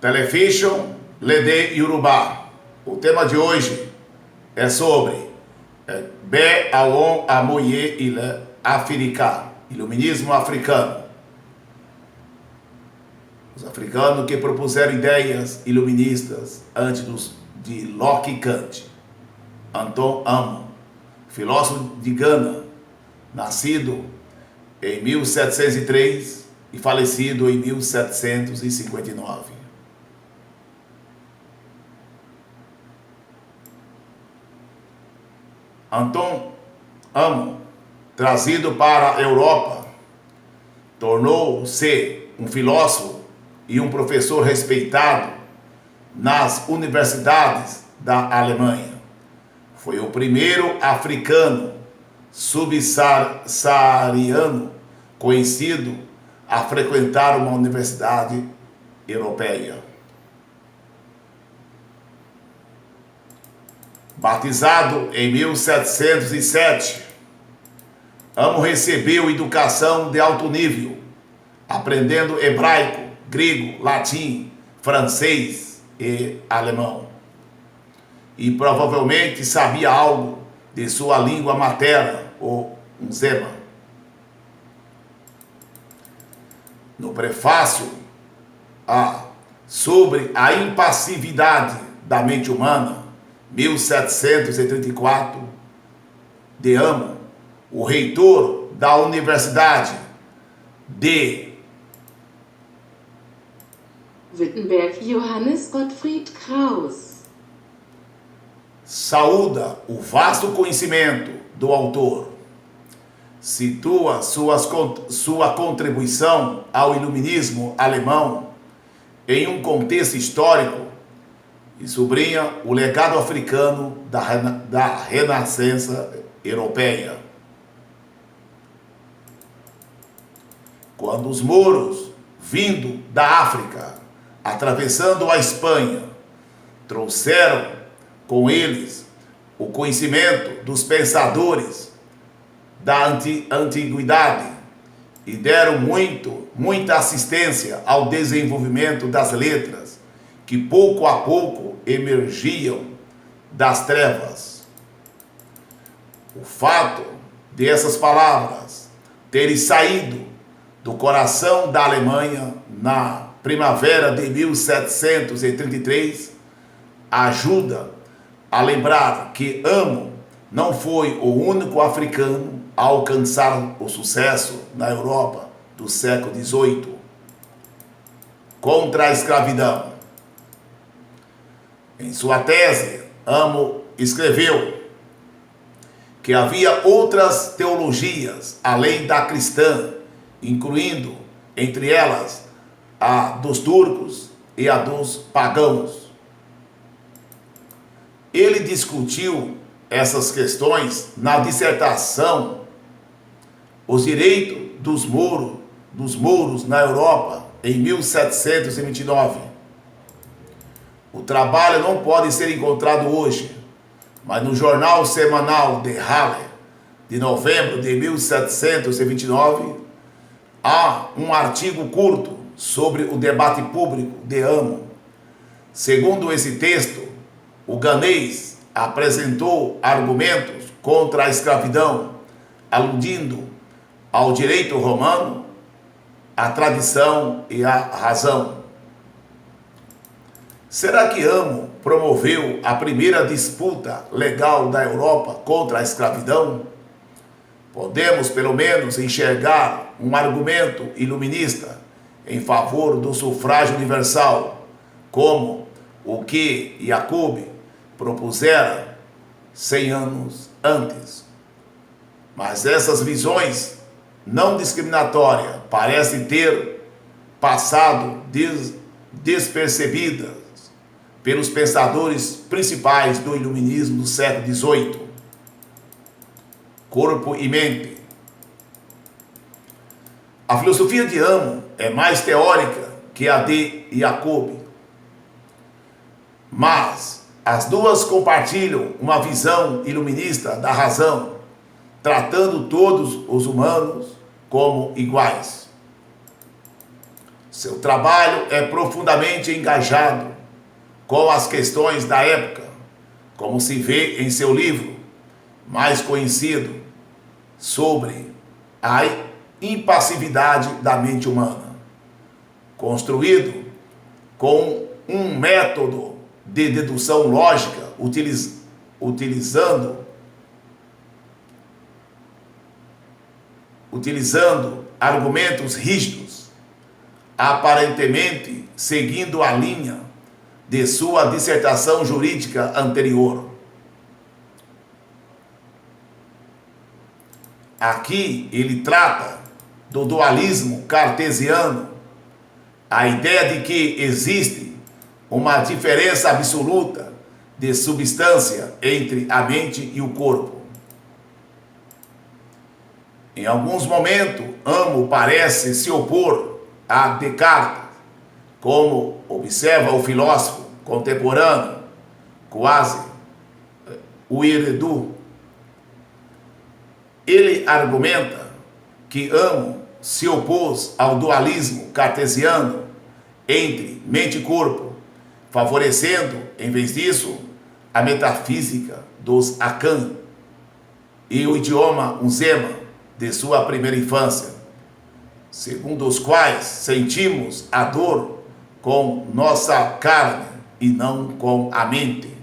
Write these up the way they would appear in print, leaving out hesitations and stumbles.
Television Lede Yorùbá. O tema de hoje é sobre Be Awon Amoye Ilẹ̀ Áfíríkà, iluminismo africano. Os africanos que propuseram ideias iluministas antes de Locke Kant. Anton Amo, filósofo de Gana, nascido em 1703 e falecido em 1759. Anton Amo, trazido para a Europa, tornou-se um filósofo e um professor respeitado nas universidades da Alemanha. Foi o primeiro africano subsaariano conhecido a frequentar uma universidade europeia. Batizado em 1707, Amo recebeu educação de alto nível, aprendendo hebraico, grego, latim, francês e alemão. E provavelmente sabia algo de sua língua materna, o Nzema. No prefácio sobre a impassividade da mente humana, 1734, de Amo, o reitor da Universidade de Wittenberg, Johannes Gottfried Kraus, saúda o vasto conhecimento do autor, situa sua contribuição ao iluminismo alemão em um contexto histórico e sublinha o legado africano da Renascença europeia. Quando os mouros, vindo da África, atravessando a Espanha, trouxeram com eles o conhecimento dos pensadores da antiguidade e deram muita assistência ao desenvolvimento das letras, que pouco a pouco emergiam das trevas. O fato de essas palavras terem saído do coração da Alemanha na primavera de 1733 ajuda a lembrar que Amo não foi o único africano a alcançar o sucesso na Europa do século XVIII contra a escravidão. Em sua tese, Amo escreveu que havia outras teologias além da cristã, incluindo entre elas a dos turcos e a dos pagãos. Ele discutiu essas questões na dissertação Os Direitos dos Mouros na Europa, em 1729. O trabalho não pode ser encontrado hoje, mas no jornal semanal de Halle, de novembro de 1729, há um artigo curto sobre o debate público de Amo. Segundo esse texto, o ganês apresentou argumentos contra a escravidão, aludindo ao direito romano, à tradição e à razão. Será que Amo promoveu a primeira disputa legal da Europa contra a escravidão? Podemos, pelo menos, enxergar um argumento iluminista em favor do sufrágio universal, como o que Jacob propusera 100 anos antes. Mas essas visões não discriminatórias parecem ter passado despercebidas pelos pensadores principais do iluminismo do século XVIII. Corpo e mente. A filosofia de Amo é mais teórica que a de Jacob, mas as duas compartilham uma visão iluminista da razão, tratando todos os humanos como iguais. Seu trabalho é profundamente engajado com as questões da época, como se vê em seu livro mais conhecido sobre a impassividade da mente humana, construído com um método de dedução lógica, utilizando argumentos rígidos, aparentemente seguindo a linha de sua dissertação jurídica anterior. Aqui ele trata do dualismo cartesiano, a ideia de que existe uma diferença absoluta de substância entre a mente e o corpo. Em alguns momentos, Amo parece se opor a Descartes, como observa o filósofo contemporâneo, quase o Heredu. Ele argumenta que Amo se opôs ao dualismo cartesiano entre mente e corpo, favorecendo, em vez disso, a metafísica dos Akan e o idioma Unzema de sua primeira infância, segundo os quais sentimos a dor com nossa carne e não com a mente.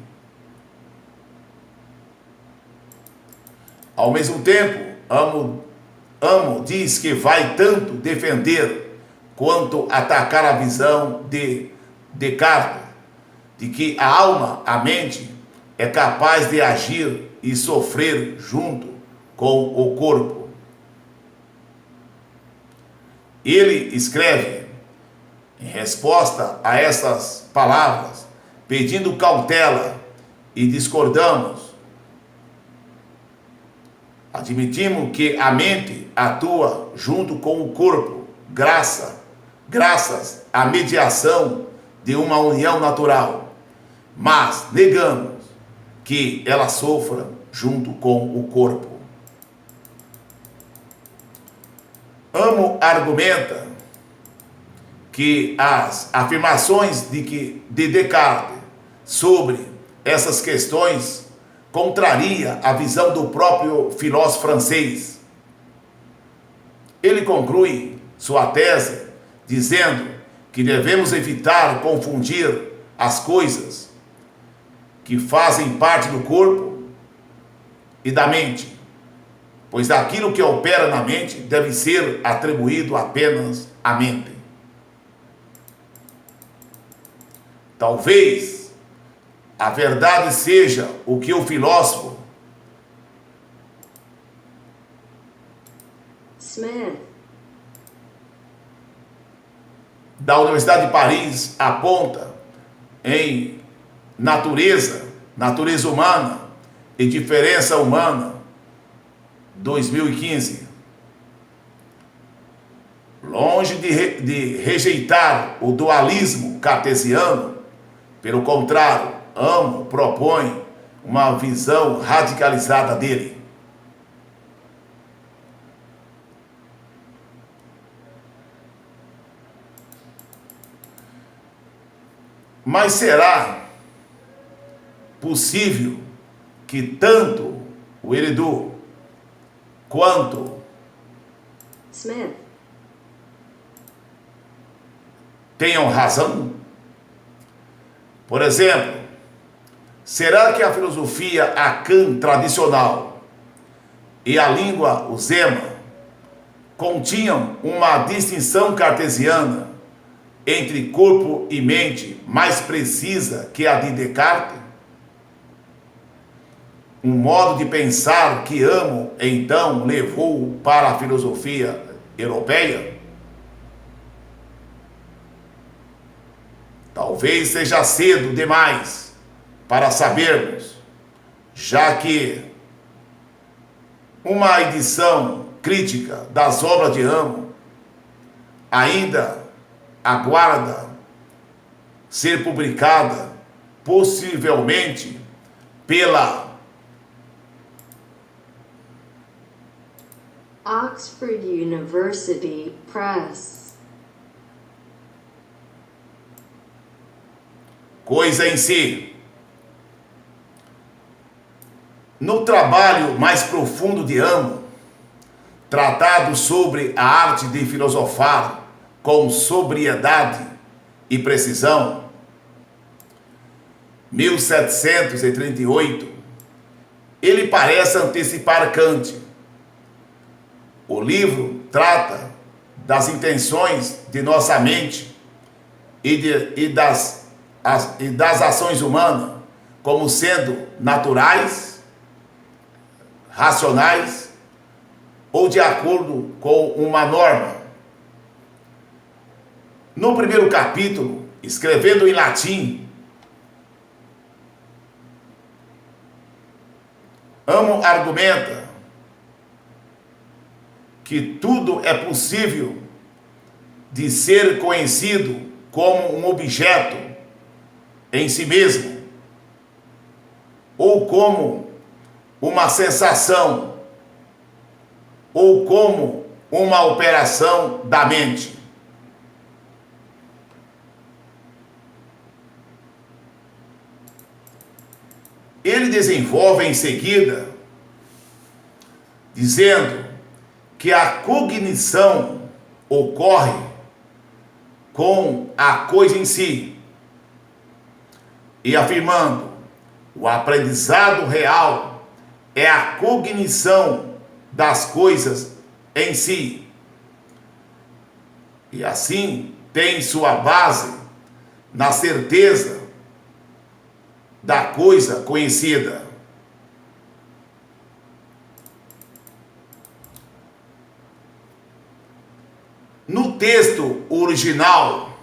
Ao mesmo tempo, Amo diz que vai tanto defender quanto atacar a visão de Descartes, de que a alma, a mente, é capaz de agir e sofrer junto com o corpo. Ele escreve, em resposta a essas palavras, pedindo cautela, e discordamos. Admitimos que a mente atua junto com o corpo, graças à mediação de uma união natural, mas negamos que ela sofra junto com o corpo. Amo argumenta que as afirmações de Descartes sobre essas questões contraria a visão do próprio filósofo francês. Ele conclui sua tese dizendo que devemos evitar confundir as coisas que fazem parte do corpo e da mente, pois aquilo que opera na mente deve ser atribuído apenas à mente. Talvez a verdade seja o que o filósofo Smith da Universidade de Paris aponta em Natureza Humana e Diferença Humana, 2015. Longe de rejeitar o dualismo cartesiano, pelo contrário, Amo propõe uma visão radicalizada dele. Mas será possível que tanto o Heredu quanto Smith tenham razão? Por exemplo, será que a filosofia Akan tradicional e a língua Uzema continham uma distinção cartesiana entre corpo e mente mais precisa que a de Descartes? Um modo de pensar que Amo então levou para a filosofia europeia? Talvez seja cedo demais para sabermos, já que uma edição crítica das obras de Amo ainda aguarda ser publicada, possivelmente pela Oxford University Press. coisa em si. No trabalho mais profundo de Amo, tratado sobre a arte de filosofar com sobriedade e precisão, 1738, ele parece antecipar Kant. O livro trata das intenções de nossa mente e das ações humanas como sendo naturais, racionais ou de acordo com uma norma. No primeiro capítulo, escrevendo em latim, Amo argumenta que tudo é possível de ser conhecido como um objeto em si mesmo, ou como uma sensação, ou como uma operação da mente. Ele desenvolve em seguida, dizendo que a cognição ocorre com a coisa em si, e afirmando: o aprendizado real é a cognição das coisas em si, e assim tem sua base na certeza da coisa conhecida. No texto original,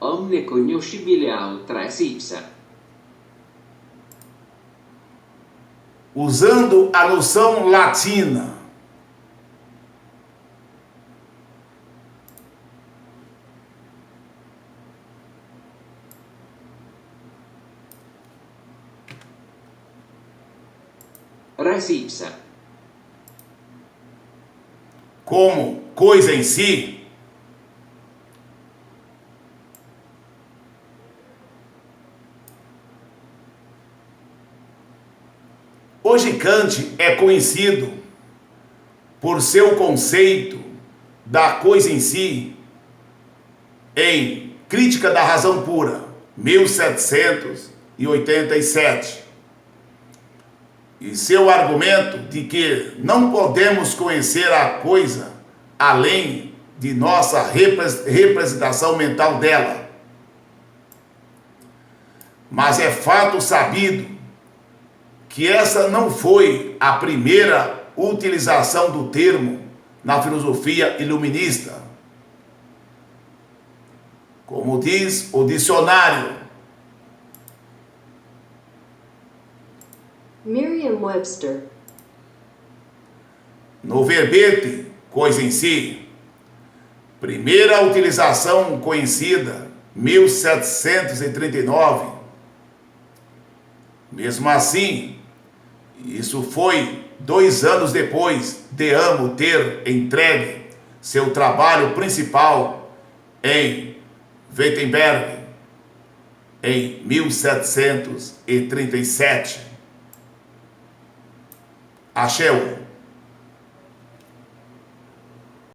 Omne cognoscibileam tres ipsa. usando a noção latina, Res ipsa. como coisa em si, hoje Kant é conhecido por seu conceito da coisa em si em Crítica da Razão Pura, 1787. E seu argumento de que não podemos conhecer a coisa além de nossa representação mental dela. Mas é fato sabido que essa não foi a primeira utilização do termo na filosofia iluminista. Como diz o dicionário, Merriam-Webster. no verbete coisa em si, primeira utilização conhecida, 1739. Mesmo assim, isso foi 2 anos depois de Amo ter entregue seu trabalho principal em Wittenberg, em 1737. Axé.